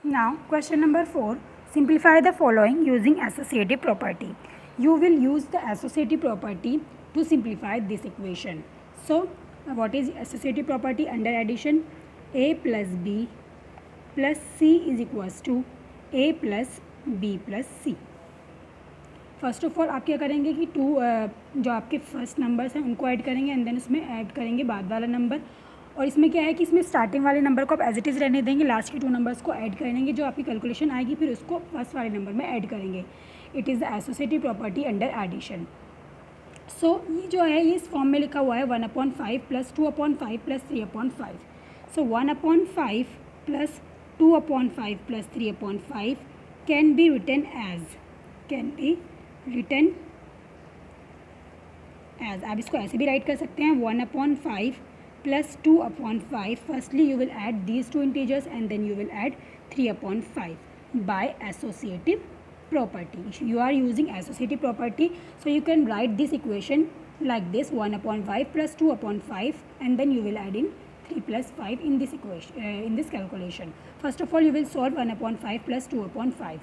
Now question number 4, simplify the following using associative property. You will use the associative property to simplify this equation. So what is associative property under addition? A plus B plus C is equals to A plus B plus C. First of all आप क्या करेंगे कि जो आपके first numbers हैं उनको add करेंगे and then उसमें ऐड करेंगे बाद वाला नंबर. और इसमें क्या है कि इसमें स्टार्टिंग वाले नंबर को आप एज इट इज़ रहने देंगे, लास्ट के 2 नंबर्स को ऐड करेंगे, जो आपकी कैलकुलेशन आएगी फिर उसको फर्स्ट वाले नंबर में ऐड करेंगे. It is the associative property under addition. So ये जो है ये इस फॉर्म में लिखा हुआ है 1/5 plus 2/5 plus 3/5. So 1/5 plus 2/5 plus 3/5 can be written as आप इसको ऐसे भी राइट कर सकते हैं 1/5 plus 2/5. Firstly you will add these 2 integers and then you will add 3/5 by associative property. You are using associative property, so you can write this equation like this 1/5 plus 2/5 and then you will add in 3 plus 5 in this equation, in this calculation. First of all you will solve 1/5 plus 2/5.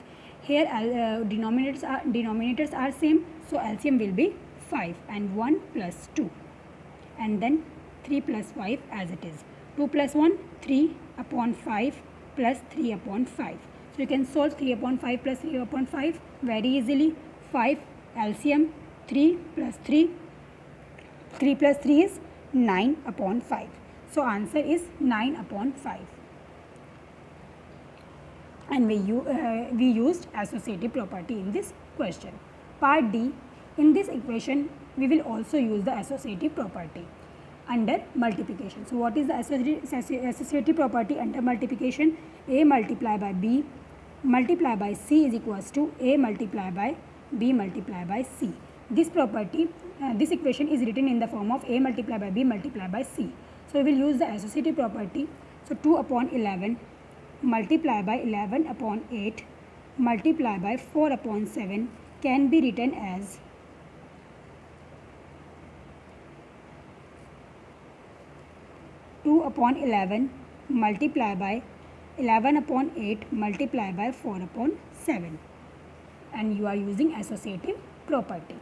Here denominators are same, so LCM will be 5 and 1 plus 2 and then 3 plus 5 as it is. 2 plus 1 3/5 plus 3/5. So you can solve 3/5 plus 3/5 very easily. 5 LCM 3 plus 3 plus 3 is 9/5. So answer is 9/5. And we used associative property in this question. Part D, in this equation we will also use the associative property under multiplication. So what is the associative property under multiplication? A multiplied by B multiplied by C is equals to A multiplied by B multiplied by C. This property, this equation is written in the form of A multiplied by B multiplied by C. So we will use the associative property. So 2/11 multiplied by 11/8 multiplied by 4/7 can be written as 2/11 multiplied by 11/8 multiplied by 4/7 and you are using associative property.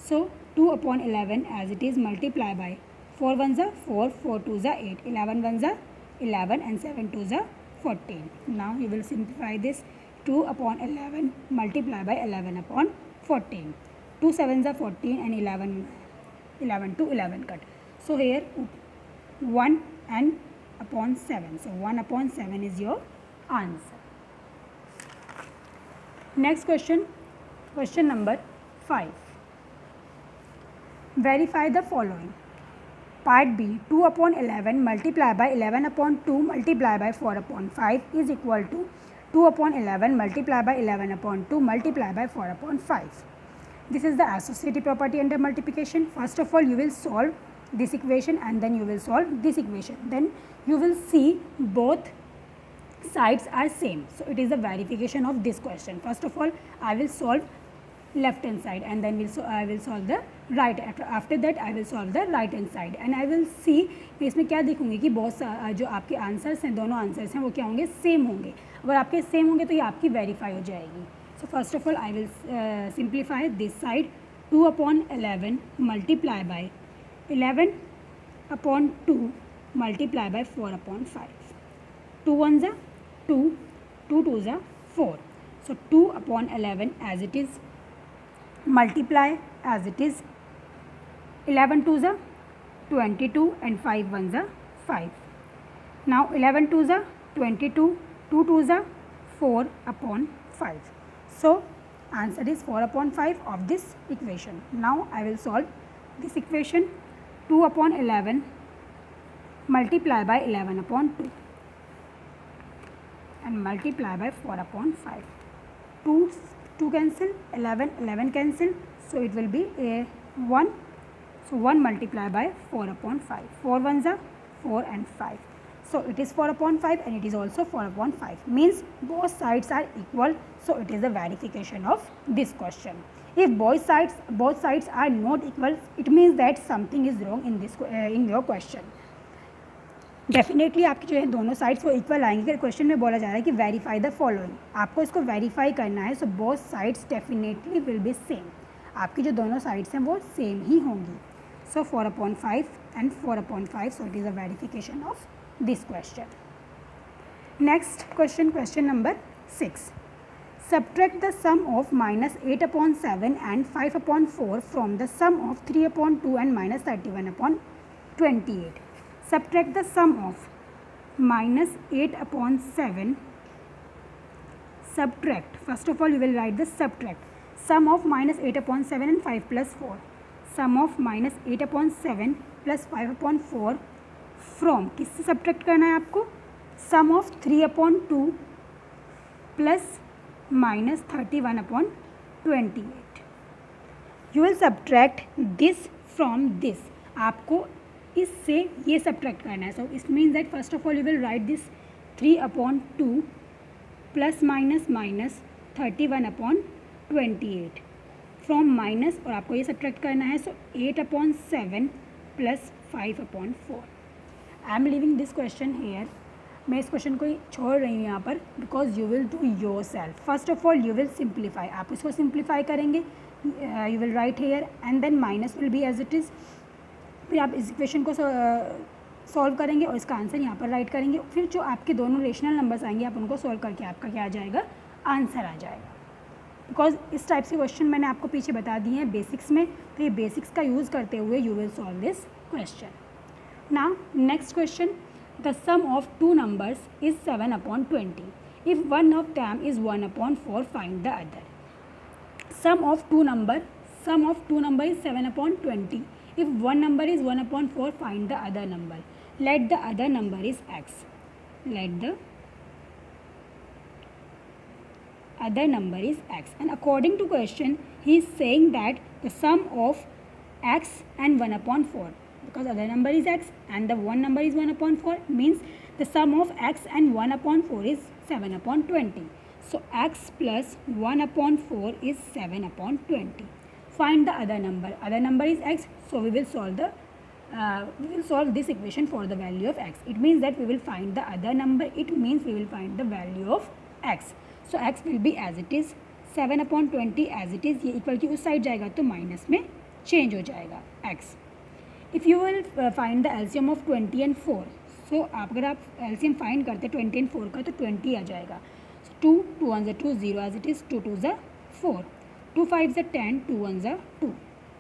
So 2/11 as it is multiplied by 4 1s are 4, 4 2s are 8, 11 1s are 11 and 7 2s are 14. Now you will simplify this. 2/11 multiplied by 11/14. 2 7s are 14 and 11 to 11 cut. So here 1 and upon 7. So 1/7 is your answer. Next question number 5. Verify the following. Part B, 2/11 multiplied by 11/2 multiplied by 4/5 is equal to 2/11 multiplied by 11/2 multiplied by 4/5. This is the associative property under multiplication. First of all you will solve this equation and then you will solve this equation. Then you will see both sides are same. So it is a verification of this question. First of all I will solve left hand side and then I will solve the right. After that I will solve the right hand side and I will see मैं इसमें क्या देखूंगी कि बहुत जो आपके answers हैं दोनों आंसर्स हैं वो क्या होंगे, सेम होंगे. अगर आपके सेम होंगे तो ये आपकी वेरीफाई हो जाएगी. So first of all I will simplify this side. 2/11 multiply by 11/2 multiply by 4/5. 2 1s are 2, 2 2s are 4. So 2/11 as it is multiply as it is 11 2s are 22 and 5 1s are 5. Now 11 2s are 22, 2 2s are 4/5. So answer is 4/5 of this equation. Now I will solve this equation. 2/11 multiply by 11/2 and multiply by 4/5. 2 cancel, 11 cancel, so it will be a 1. So 1 multiply by 4/5. 4 1s are 4 and 5. So it is 4/5 and it is also 4/5. Means both sides are equal. So it is a verification of this question. If both sides are not equal, it means that something is wrong in this in your question. Definitely आपकी जो है दोनों sides वो equal आएंगे। अगर question में बोला जा रहा है कि वेरीफाई द फॉलोइंग, आपको इसको वेरीफाई करना है, so both sides definitely will be same, आपकी जो दोनों साइड्स हैं वो सेम ही होंगी। सो 4/5 and 4/5, so it is a verification of this question. Next question, question number 6, subtract the sum of -8/7 and 5/4 from the sum of 3/2 and -31/28. Subtract the sum of -8/7. Subtract, first of all you will write the subtract sum of -8/7 and 5 plus 4. Sum of -8/7 plus 5/4 from, किससे subtract करना है आपको? Sum of 3/2 plus -31/28. You will subtract this from this. आपको इससे ये subtract करना है. So it means that first of all you will write this 3/2 plus minus 31/28 from minus, और आपको ये subtract करना है. So 8/7 plus 5/4. I am leaving this question here. मैं इस क्वेश्चन को छोड़ रही हूँ यहाँ पर, because you will do yourself. First of all you will simplify, आप इसको सिंप्लीफाई करेंगे, you will write here and then minus will be as it is. फिर आप इस इक्वेशन को सॉल्व करेंगे और इसका आंसर यहाँ पर राइट करेंगे. फिर जो आपके दोनों रेशनल नंबर्स आएंगे आप उनको सॉल्व करके आपका क्या आ जाएगा, आंसर आ जाएगा. बिकॉज इस टाइप से क्वेश्चन मैंने आपको पीछे बता दिए हैं बेसिक्स में, तो ये बेसिक्स का यूज़ करते हुए you will solve this question. Now next question, the sum of two numbers is 7/20. If one of them is 1/4, find the other. Sum of two number is 7/20. If one number is 1/4, find the other number. Let the other number is x. Let the other number is x. And according to question, he is saying that the sum of x and 1/4. Because other number is x and the one number is 1/4, means the sum of x and 1/4 is 7/20. So x plus 1/4 is 7/20. Find the other number. Other number is x, so we will solve this equation for the value of x. It means that we will find the other number. It means we will find the value of x. So x will be as it is, 7/20 as it is. ये equal की उस side जाएगा तो minus में change हो जाएगा x. If you will find the LCM of 20 and 4, सो अगर आप एलसीएम फाइंड करते 20 and 4 का तो 20 आ जाएगा. 2 2 1 2 0 as it is, 2 2 4, 2 5 10, 2 1 2,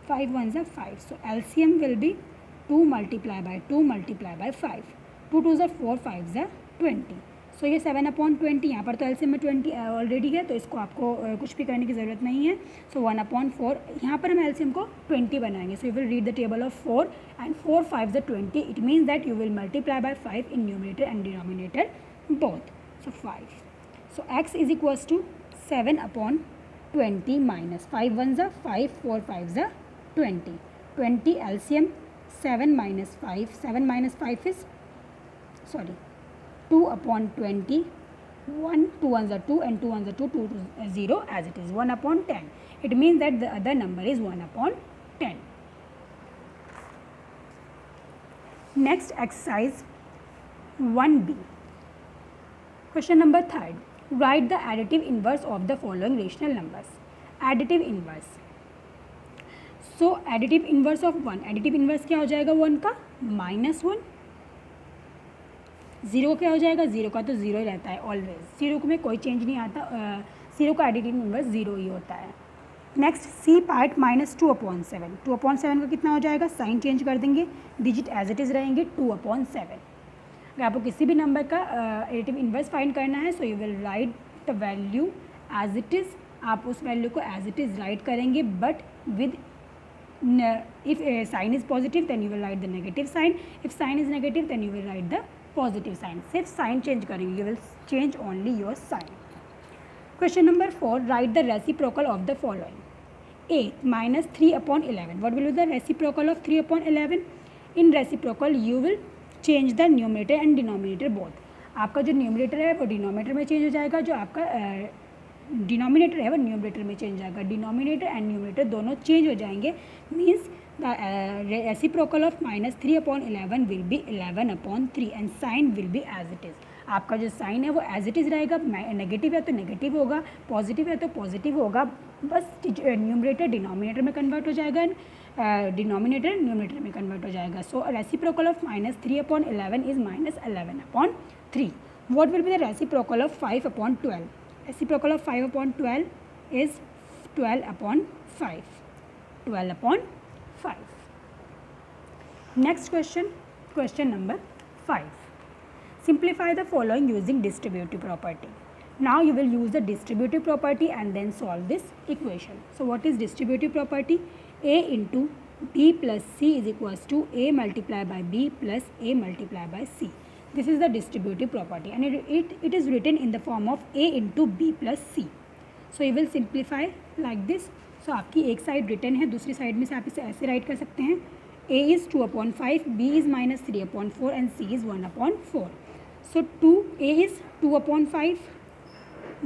5 1 5. So LCM will be 2 multiply by 2 multiply by 5, 2 2 4, 5 20. सो ये 7/20, यहाँ पर तो एलसीएम में 20 ऑलरेडी है, तो इसको आपको कुछ भी करने की ज़रूरत नहीं है. सो 1/4, यहाँ पर हम एलसीएम को 20 बनाएंगे. So you will read the table of 4 and 4 5 20. It means that you will multiply by 5 in numerator and denominator both. So 5. So x is equals to 7/20 minus 5 1 5, 4 5 20. 20 LCM 7 minus 5, 7 minus 5 is, sorry, 2/20, 1 2 1 2 and 2 1 2, 2 0 as it is, 1/10. It means that the other number is 1/10. Next exercise 1b. Question number 3. Write the additive inverse of the following rational numbers. Additive inverse. So additive inverse of 1, additive inverse क्या हो जाएगा 1 का, -1. 0 क्या हो जाएगा, 0 का तो 0 ही रहता है ऑलवेज, 0 में कोई चेंज नहीं आता. 0 का एडिटिव इन्वर्स 0 ही होता है. Next C part, -2/7. 2/7 का कितना हो जाएगा, साइन चेंज कर देंगे, डिजिट एज इट इज़ रहेंगे 2/7. अगर आपको किसी भी नंबर का एडिटिव इन्वर्स फाइंड करना है, so you will write the value as it is. आप उस वैल्यू को एज इट इज़ राइट करेंगे, but with if a sign is positive then you will write the negative sign, if sign is negative then you will write the positive sign. सिर्फ sign change करेंगे, you will change only your sign. Question number 4, write the reciprocal of the following. A -3/11. What will be the reciprocal of 3/11? In reciprocal you will change the numerator and denominator both. आपका जो numerator है वो denominator में change हो जाएगा, जो आपका denominator है वो न्यूमरेटर में चेंज आएगा, डिनोमिनेटर एंड न्यूमरेटर दोनों चेंज हो जाएंगे, means the reciprocal of -3/11 will be 11/3 and sign will be as it is. आपका जो साइन है वो एज इट इज़ रहेगा, नेगेटिव है तो नेगेटिव होगा, पॉजिटिव है तो पॉजिटिव होगा, बस न्यूमरेटर डिनोमिनेटर में कन्वर्ट हो जाएगा एंड डिनोमिनेटर न्यूमरेटर में कन्वर्ट हो जाएगा। So reciprocal of -3/11 is -11/3। What will be the reciprocal of 5/12? Reciprocal of 5/12 is 12/5. 12/5. Next question, question number 5. Simplify the following using distributive property. Now you will use the distributive property and then solve this equation. So what is distributive property? A into B plus C is equals to A multiplied by B plus A multiplied by C. This is the distributive property and it is written in the form of A into B plus C. So you will simplify like this. So आपकी एक side return है, दूसरी side में से आप इसे ऐसे right कर सकते हैं, A is 2/5, B is -3/4 and C is 1/4. So A is 2/5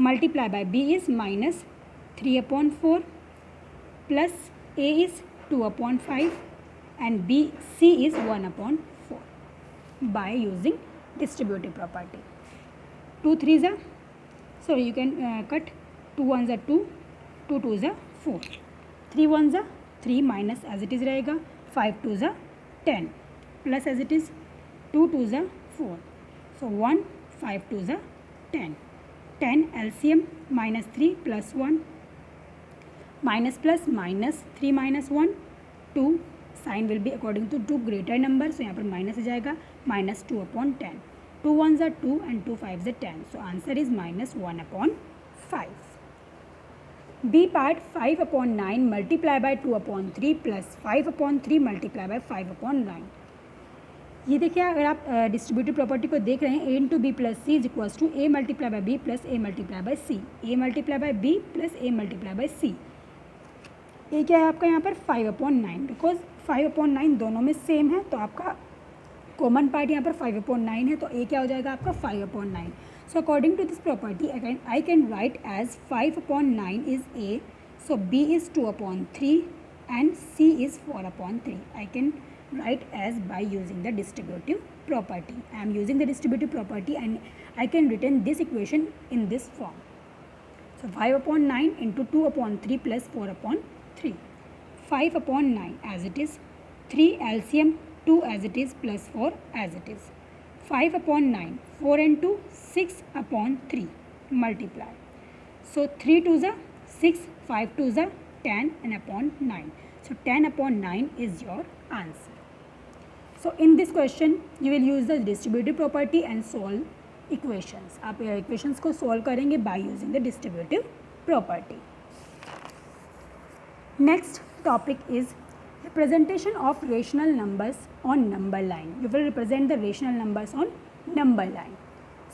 multiplied by B is -3/4 plus A is 2/5 and C is 1/4 by using distributive property. 2 3s are, so you can cut 2 1s are 2, 2 2s are 4, 3 1s are 3 minus as it is रहेगा, 5 2s are 10 plus as it is 2 2s are 4, so 1 5 2s are 10, 10 LCM -3 plus 1 minus plus minus 3 minus 1 2, sign will be according to 2 greater number, so यहाँ पर minus हो जाएगा, -2/10, 2 1s are 2 and 2 5s are 10, so answer is -1/5. B part 5/9 multiplied by 2/3 plus 5/3 multiplied by 5/9. ये देखिए अगर आप distributive property को देख रहे हैं, A into B plus C is equals to A multiply by B plus A multiply by C, A multiply by B plus A multiply by C. ये क्या है आपका यहाँ पर 5/9, बिकॉज 5/9 दोनों में सेम है, तो आपका कॉमन पार्ट यहाँ पर 5/9 है, तो A क्या हो जाएगा आपका 5/9। So according to this property I can write as 5/9 is A, so B is 2/3 and C is 4/3. I can write as by using the distributive property. I am using the distributive property and I can written this equation in this form. So 5/9 into 2/3 plus 4/3. 5/9 as it is, 3 LCM 2 as it is plus 4 as it is. 5/9, 4 and 2, 6/3 multiply. So 3 2s are 6, 5 2s are 10 and upon 9. So 10/9 is your answer. So in this question you will use the distributive property and solve equations. आप equations को solve करेंगे by using the distributive property. Next topic is representation of rational numbers on number line. You will represent the rational numbers on number line.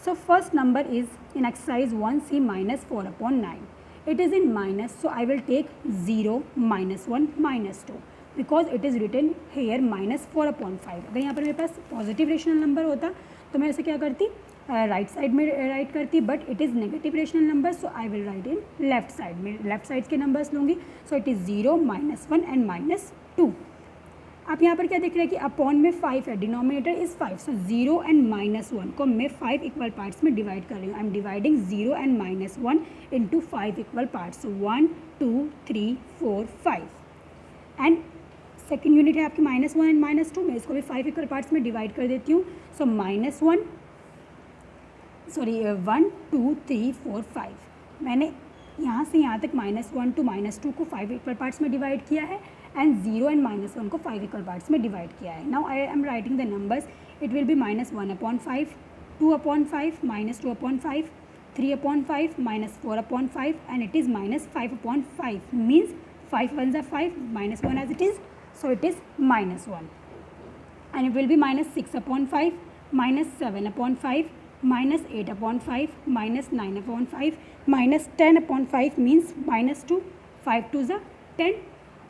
So first number is in exercise 1C -4/9. It is in minus, so I will take 0, -1, -2 because it is written here -4/5. अगर यहाँ पर मेरे पास positive rational number होता तो मैं ऐसे क्या करती, राइट साइड में राइट करती, but it is negative rational number, so I will write in left side में, लेफ्ट साइड के नंबर्स लूँगी। So it is 0, -1 and -2। आप यहाँ पर क्या देख रहे हैं कि अपॉन में 5 है, डिनोमिनेटर इज़ 5, सो 0 एंड -1 को मैं 5 इक्वल पार्ट्स में डिवाइड कर रही हूँ। I am dividing 0 and -1 into 5 equal parts, 1 2 3 4 5 and second unit है आपकी -1 एंड -2, मैं इसको भी 5 इक्वल पार्ट्स में डिवाइड कर देती हूँ। सो -1 2 3 4 5 मैंने यहाँ से यहाँ तक -1 to -2 को 5 इक्वल पार्ट्स में डिवाइड किया है एंड 0 एंड -1 को 5 इक्वल पार्ट्स में डिवाइड किया है। Now I am writing the numbers, it will be -1/5, 2/5, -2/5, 3/5, -4/5 and it is -5/5 means 5 1s are 5, -1 as it is, so it is -1 and it will be -6/5, -7/5, -8/5, -9/5, -10/5 means -2, 5 2s are 10.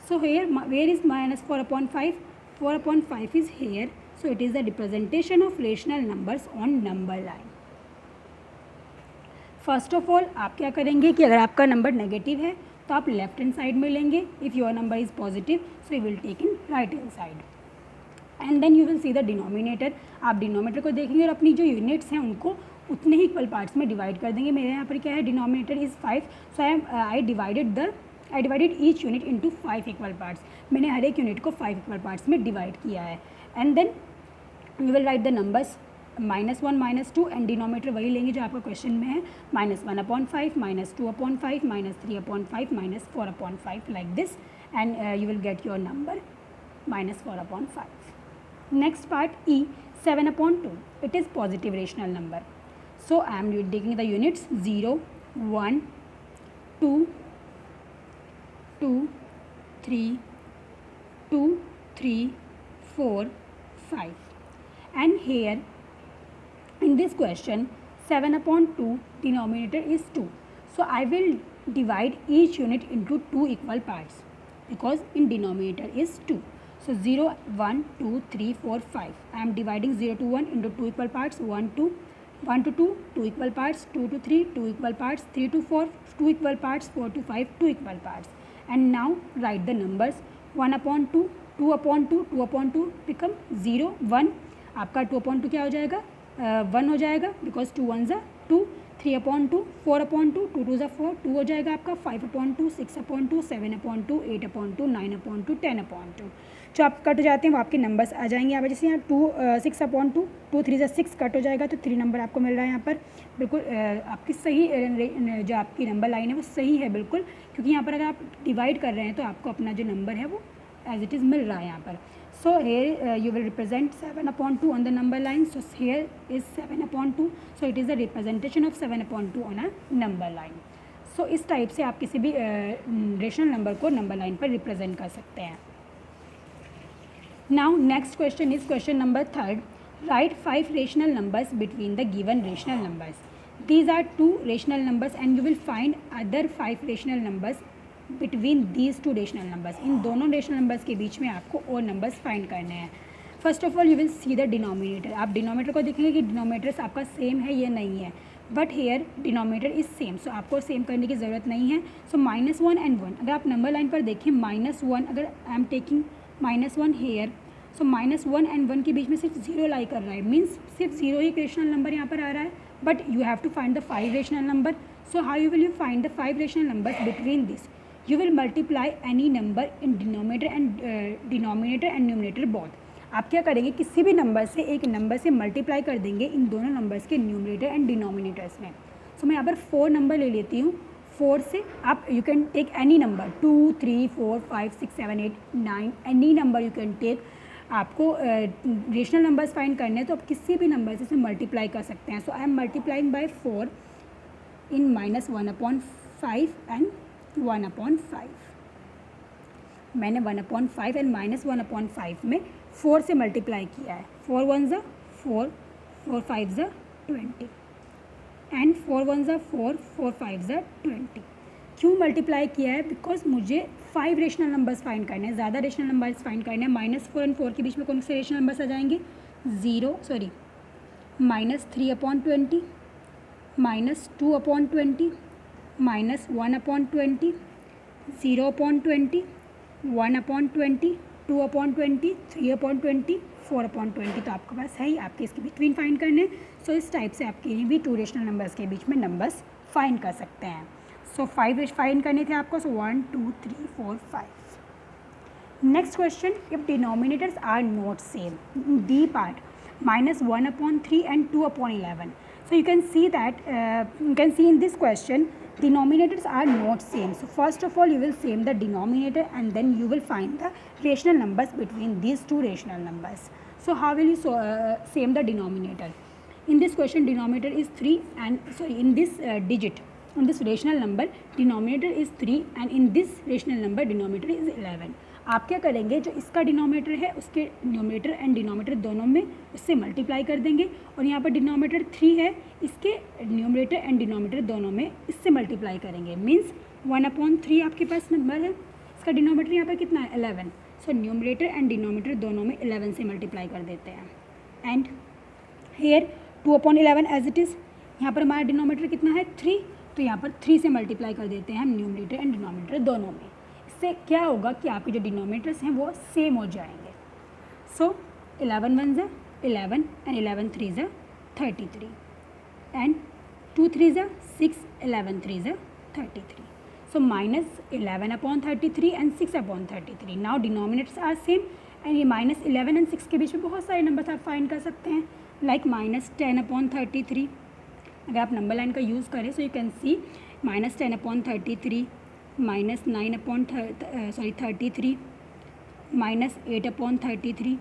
So here where is -4/5? 4/5 is here, so it is the representation of rational numbers on number line. First of all आप क्या करेंगे कि अगर आपका number negative है तो आप left hand side में लेंगे. If your number is positive so you will take in right hand side. And then you will see the denominator. आप डिनोमिनेटर को देखेंगे और अपनी जो यूनिट्स हैं उनको उतने ही इक्वल पार्ट्स में डिवाइड कर देंगे. मेरे यहाँ पर क्या है, denominator is 5, so I divided each unit into 5 equal parts. मैंने हर एक यूनिट को 5 इक्वल पार्ट्स में डिवाइड किया है. And then we will write the numbers -1 -2 and denominator वही लेंगे जो आपका क्वेश्चन में है, -1/5, -2/5, -3/5, -4/5 like this, and you will get your number -4/5. Next part E, 7/2. It is positive rational number. So I am taking the units 0, 1, 2, 2, 3, 4, 5. And here in this question 7/2 denominator is 2. So I will divide each unit into 2 equal parts because in denominator is 2. So 0, 1, 2, 3, 4, 5. I am dividing 0 to 1 into 2 equal parts. 1 to 2, 2 equal parts. 2 to 3, 2 equal parts. 3 to 4, 2 equal parts. 4 to 5, 2 equal parts. And now write the numbers. 1/2, 2/2, 2/2 become 0, 1. आपका 2/2 क्या हो जाएगा, 1 हो जाएगा because 2 1s are 2. 3/2, 4/2, 2 2s are 4, 2 हो जाएगा आपका. 5/2, 6/2, 7/2, 8/2, 9/2, 10/2. जो आप कट जाते हैं वो आपके नंबर्स आ जाएंगे यहाँ पर. जैसे यहाँ 6/2, 2 3 से 6 कट हो जाएगा तो 3 नंबर आपको मिल रहा है यहाँ पर. बिल्कुल आपकी सही जो आपकी नंबर लाइन है वो सही है बिल्कुल, क्योंकि यहाँ पर अगर आप डिवाइड कर रहे हैं तो आपको अपना जो नंबर है वो एज इट इज़ मिल रहा है यहाँ पर. So here you will represent 7/2 on the number line. So here is 7/2. So it is a representation of 7/2 on a number line. So इस टाइप से आप किसी भी रेशनल नंबर को नंबर लाइन पर रिप्रेजेंट कर सकते हैं. Now next question is question number 3rd. Write 5 rational numbers between the given rational numbers. These are 2 rational numbers and you will find other 5 rational numbers between these 2 rational numbers. इन दोनों rational numbers के बीच में आपको और numbers find करने हैं. First of all you will see the denominator. आप डिनोमिनेटर को देखेंगे कि डिनोमिनेटर्स आपका सेम है या नहीं है, but here denominator is same. So आपको सेम करने की ज़रूरत नहीं है. सो -1 and 1, अगर आप नंबर लाइन पर देखें -1, अगर I am taking -1 here, so -1 and 1 के बीच में सिर्फ 0 लाई कर रहा है. मीन्स सिर्फ 0 ही रेशनल नंबर यहाँ पर आ रहा है, but you have to find the 5 rational number. So how you will you find the 5 rational numbers between this? You will multiply any number in denominator and numerator both. आप क्या करेंगे, किसी भी नंबर से एक नंबर से multiply कर देंगे इन दोनों नंबर्स के न्यूमरेटर एंड डिनोमिनेटर्स में. सो मैं यहाँ पर 4 नंबर ले लेती हूँ. 4 से आप you can take any number, 2 3 4 5 6 7 8 9, any number you can take. आपको रेशनल नंबर्स फाइंड करने हैं तो आप किसी भी नंबर से इसे मल्टीप्लाई कर सकते हैं. So I am multiplying by 4 in -1/5 and 1/5. मैंने 1/5 एंड -1/5 में 4 से मल्टीप्लाई किया है. 4 1s are 4, 4 5s are 20 and 4 1s are 4, 4 5s are 20. क्यों मल्टीप्लाई किया है? बिकॉज मुझे 5 रेशनल नंबर्स फाइंड करने हैं, ज़्यादा रेशनल नंबर्स फाइंड करने हैं. -4 and 4 के बीच में कौन से रेशनल नंबर्स आ जाएंगे? -3/20, -2/20, -1/20, 0/20, 1/20, 2/20, 3/20, 4/20. तो आपके पास है ही, आपके इसके बिटवीन फाइंड करने. सो इस टाइप से आप कहीं भी 2 रेशनल नंबर्स के बीच में नंबर्स फाइंड कर सकते हैं. सो 5 फाइंड करने थे आपको. So 1 2 3 4 5. Next question, if denominators are not same, D part -1/3 and 2/11. So you can see that in this question denominators are not same. So first of all you will same the denominator and then you will find the rational numbers between these 2 rational numbers. So how will you same the denominator? In this question denominator is 3 and in this digit, in this rational number denominator is 3 and in this rational number denominator is 11. आप क्या करेंगे, जो इसका denominator है उसके numerator and denominator दोनों में उससे मल्टीप्लाई कर देंगे. और यहाँ पर डिनोमिनेटर 3 है, इसके न्यूमरेटर एंड डिनोमिनेटर दोनों में इससे मल्टीप्लाई करेंगे. मीन्स 1/3 आपके पास नंबर है, इसका डिनोमिनेटर यहाँ पर कितना है? 11. सो न्यूमरेटर एंड डिनोमिनेटर दोनों में 11 से मल्टीप्लाई कर देते हैं. And here 2/11 as it is. यहाँ पर हमारा डिनोमीटर कितना है 3, तो यहाँ पर 3 से मल्टीप्लाई कर देते हैं हम न्यूमरेटर एंड डिनोमीटर दोनों में। इससे क्या होगा कि आपके जो डिनोमीटर्स हैं वो सेम हो जाएंगे। सो 11 1 ज़ा 11 एंड 11 3 ज़ा 33 एंड 2 3 ज़ा 6, 11 3 ज़ा 33. So minus 11 upon 33 and 6 upon 33. Now denominators are same and ये minus 11 and 6 के बीच में बहुत सारे नंबर आप फाइंड कर सकते हैं, like minus 10 upon 33. अगर आप नंबर लाइन का यूज़ करें so you can see minus 10 upon 33, minus 9 upon 33, minus 8 upon 33,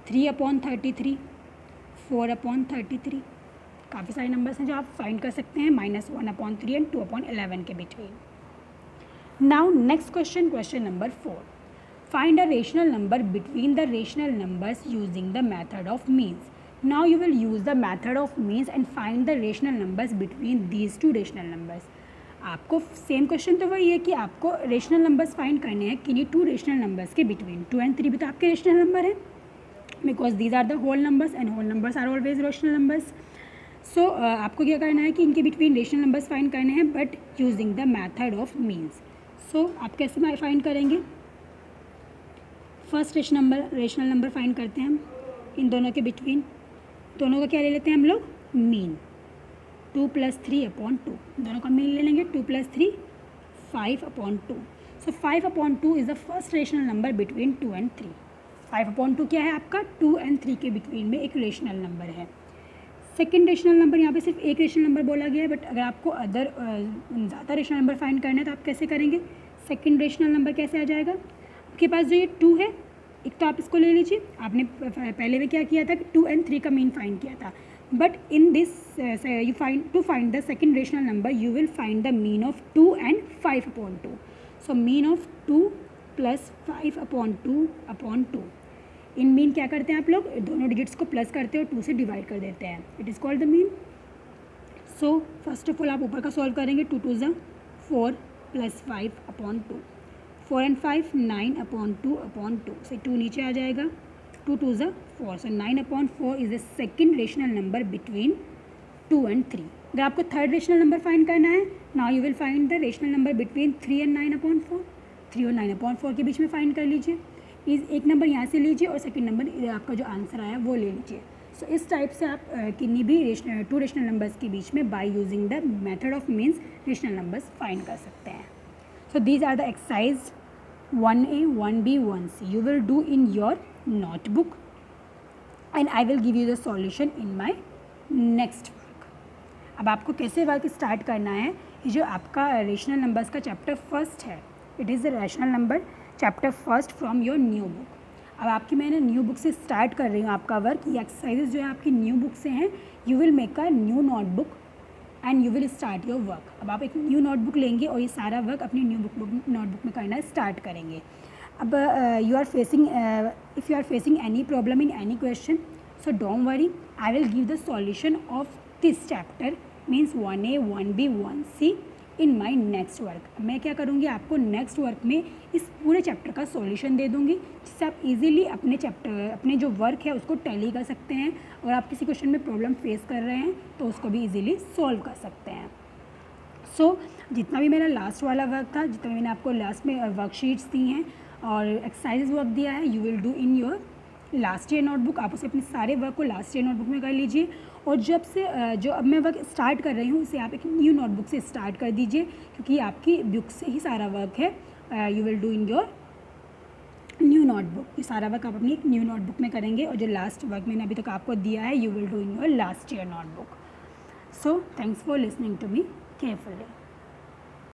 3 upon 33, 4 upon 33. काफ़ी सारे नंबर्स हैं जो आप फाइंड कर सकते हैं -1 upon 3 एंड 2 upon 11 के between. Now next question, question number 4, find a rational number between the rational numbers using the method of means. Now you will use the method of means and find the rational numbers between these two rational numbers. आपको same question तो वही है कि आपको rational numbers find करने हैं किन्हीं two rational numbers के बिटवीन। 2 and 3 भी तो आपके रेशनल नंबर है because these are the whole numbers and whole numbers are always rational numbers. So आपको क्या करना है कि इनके बिटवीन रेशनल नंबर्स फाइंड करने हैं but using the method of means. So आप कैसे फाइंड करेंगे? फर्स्ट रेशनल नंबर फाइंड करते हैं हम इन दोनों के बिटवीन। दोनों का क्या ले लेते हैं हम लोग? मीन। 2 + 3 upon 2, दोनों का मीन ले लेंगे। 2 + 3 5 upon 2. So 5 upon 2 is the first rational number between 2 and 3. 5 upon 2 क्या है आपका? 2 and 3 के बिटवीन में एक रेशनल नंबर है। सेकेंड रेशनल नंबर, यहाँ पे सिर्फ एक रेशनल नंबर बोला गया है बट अगर आपको अदर ज़्यादा रेशनल नंबर फाइंड करना है तो आप कैसे करेंगे? सेकेंड रेशनल नंबर कैसे आ जाएगा? आपके पास जो ये 2 है, एक तो आप इसको ले लीजिए। आपने पहले में क्या किया था कि 2 and 3 का मीन फाइंड किया था, but in this you find the second rational number you will find the mean of 2 and 5 upon 2. So mean of 2 + 5 upon 2 upon 2. In mean क्या करते हैं आप लोग? दोनों डिजिट्स को प्लस करते हैं और 2 से डिवाइड कर देते हैं। It is called the mean. So first of all आप ऊपर का सॉल्व करेंगे। 2 2 ज़ा 4 + 5 upon 2, 4 and 5 9 upon 2 upon 2. से 2 नीचे आ जाएगा। 2 2 ज़ा 4, सो 9 upon 4 is the second rational number between 2 and 3. अगर आपको थर्ड रेशनल नंबर फाइंड करना है, now you will find the rational number between 3 and 9 upon 4. 3 और 9 upon 4 के बीच में फाइंड कर लीजिए। एक नंबर यहाँ से लीजिए और सेकंड नंबर आपका जो आंसर आया वो ले लीजिए। सो इस टाइप से आप किन्हीं भी टू रेशनल नंबर्स के बीच में by using the method of means rational numbers find कर सकते हैं। So these are the exercise 1A 1B 1C you will do in your notebook and I will give you the solution in my next work. अब आपको कैसे work start करना है? ये जो आपका रेशनल नंबर्स का चैप्टर फर्स्ट है, it is the rational number chapter first from your new book. अब आपकी मैंने न्यू बुक से स्टार्ट कर रही हूँ आपका वर्क। ये एक्सरसाइजेज जो है आपकी न्यू बुक से हैं। You will make a new notebook and you will start your work. अब आप एक न्यू नोटबुक लेंगे और ये सारा वर्क अपनी न्यू नोटबुक में करना स्टार्ट करेंगे। अब if you are facing any problem in any question, so don't worry, I will give the solution of this chapter means 1A 1B 1C in my next work. मैं क्या करूँगी, आपको next work में इस पूरे chapter का solution दे दूँगी जिससे आप इजीली अपने जो वर्क है उसको टैली कर सकते हैं और आप किसी क्वेश्चन में प्रॉब्लम फेस कर रहे हैं तो उसको भी इजीली सॉल्व कर सकते हैं। सो जितना भी मेरा लास्ट वाला वर्क था, जितना भी मैंने आपको लास्ट में वर्कशीट्स दी हैं और एक्सरसाइज वर्क दिया है, you will do in your last year notebook. आप उसे अपने सारे वर्क को लास्ट ईयर नोटबुक में कर लीजिए और जो अब मैं वर्क स्टार्ट कर रही हूँ उसे आप एक न्यू नोटबुक से स्टार्ट कर दीजिए क्योंकि आपकी बुक से ही सारा वर्क है। You will do in your new notebook. ये सारा वर्क आप अपनी एक न्यू नोटबुक में करेंगे और जो लास्ट वर्क मैंने अभी तक आपको दिया है, you will do in your last year notebook. So thanks for listening to me carefully.